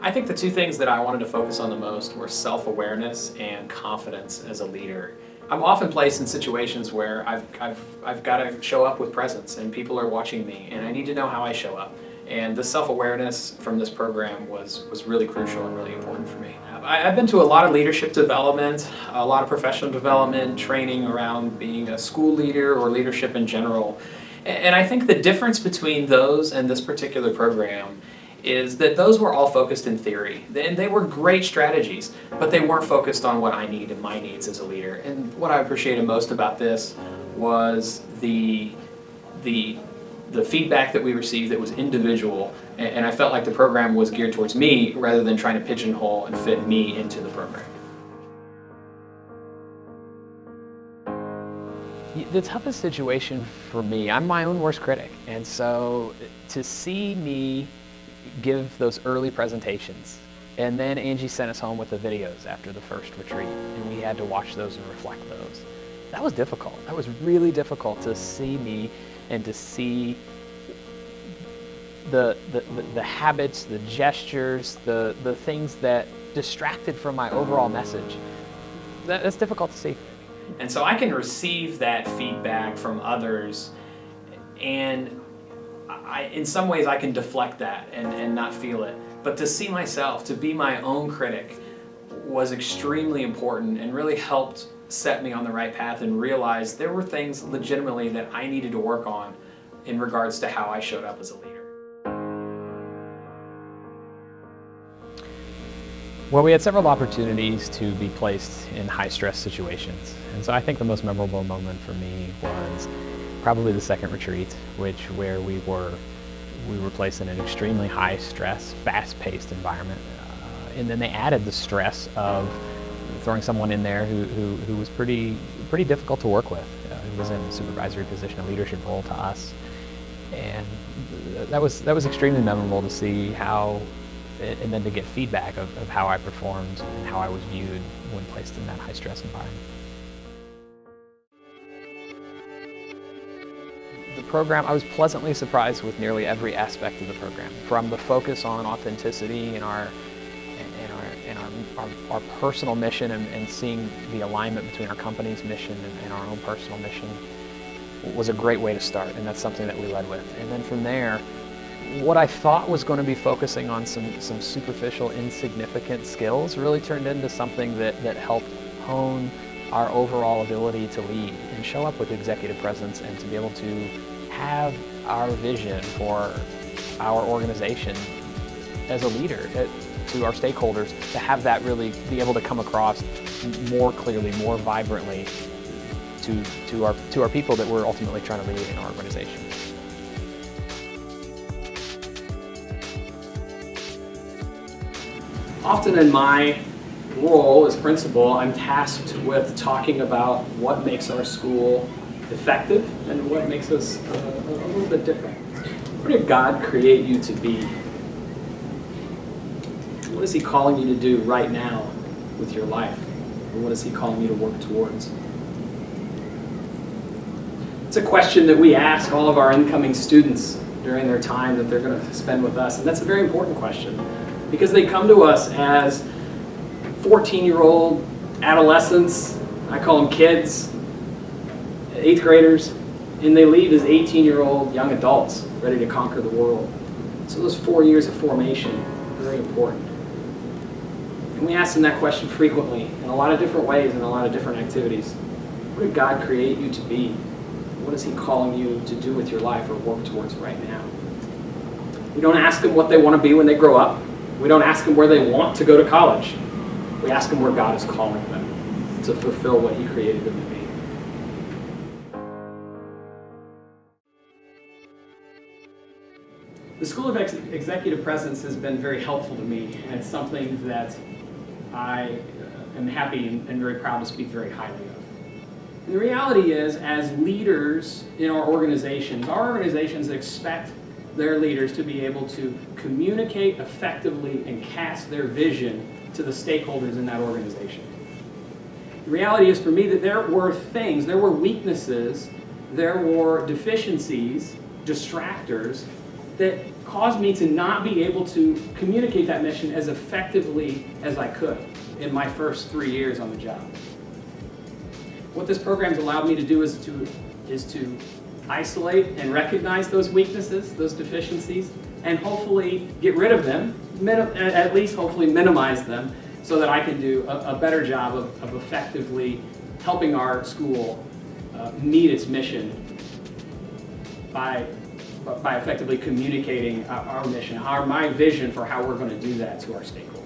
I think the two things that I wanted to focus on the most were self-awareness and confidence as a leader. I'm often placed in situations where I've got to show up with presence and people are watching me and I need to know how I show up. And the self-awareness from this program was really crucial and really important for me. I've been to a lot of leadership development, a lot of professional development, training around being a school leader or leadership in general. And I think the difference between those and this particular program is that those were all focused in theory. And they were great strategies, but they weren't focused on what I need and my needs as a leader. And what I appreciated most about this was the feedback that we received that was individual, and I felt like the program was geared towards me rather than trying to pigeonhole and fit me into the program. The toughest situation for me, I'm my own worst critic, and so to see me give those early presentations, and then Angie sent us home with the videos after the first retreat, and we had to watch those and reflect those. That was difficult. That was really difficult to see me and to see the habits, the gestures, the things that distracted from my overall message. That's difficult to see. And so I can receive that feedback from others, and in some ways I can deflect that and not feel it. But to see myself, to be my own critic, was extremely important and really helped set me on the right path and realize there were things legitimately that I needed to work on in regards to how I showed up as a leader. Well, we had several opportunities to be placed in high-stress situations. And so I think the most memorable moment for me was probably the second retreat, where we were placed in an extremely high-stress, fast-paced environment. And then they added the stress of throwing someone in there who was pretty difficult to work with, who was in a supervisory position, a leadership role to us. And that was extremely memorable to see how, and then to get feedback of how I performed and how I was viewed when placed in that high-stress environment. The program, I was pleasantly surprised with nearly every aspect of the program, from the focus on authenticity and our personal mission and seeing the alignment between our company's mission and our own personal mission was a great way to start, and that's something that we led with. And then from there, what I thought was going to be focusing on some superficial, insignificant skills really turned into something that helped hone our overall ability to lead and show up with executive presence and to be able to have our vision for our organization as a leader to our stakeholders, to have that really be able to come across more clearly, more vibrantly to our people that we're ultimately trying to lead in our organization. Often in my role as principal, I'm tasked with talking about what makes our school effective and what makes us a little bit different. What did God create you to be? What is He calling you to do right now with your life? And what is He calling you to work towards? It's a question that we ask all of our incoming students during their time that they're going to spend with us, and that's a very important question, because they come to us as 14-year-old adolescents, I call them kids, 8th graders, and they leave as 18-year-old young adults ready to conquer the world. So those 4 years of formation are very important. And we ask them that question frequently in a lot of different ways and a lot of different activities. What did God create you to be? What is He calling you to do with your life or work towards right now? We don't ask them what they want to be when they grow up. We don't ask them where they want to go to college. We ask them where God is calling them to fulfill what He created them to be. The School of Executive Presence has been very helpful to me, and it's something that I am happy and very proud to speak very highly of. And the reality is, as leaders in our organizations expect their leaders to be able to communicate effectively and cast their vision to the stakeholders in that organization. The reality is for me that there were weaknesses, there were deficiencies, distractors that caused me to not be able to communicate that mission as effectively as I could in my first 3 years on the job. What this program's allowed me to do is to isolate and recognize those weaknesses, those deficiencies, and hopefully get rid of them, at least hopefully minimize them, so that I can do a better job of effectively helping our school meet its mission by effectively communicating our mission, my vision for how we're going to do that to our stakeholders.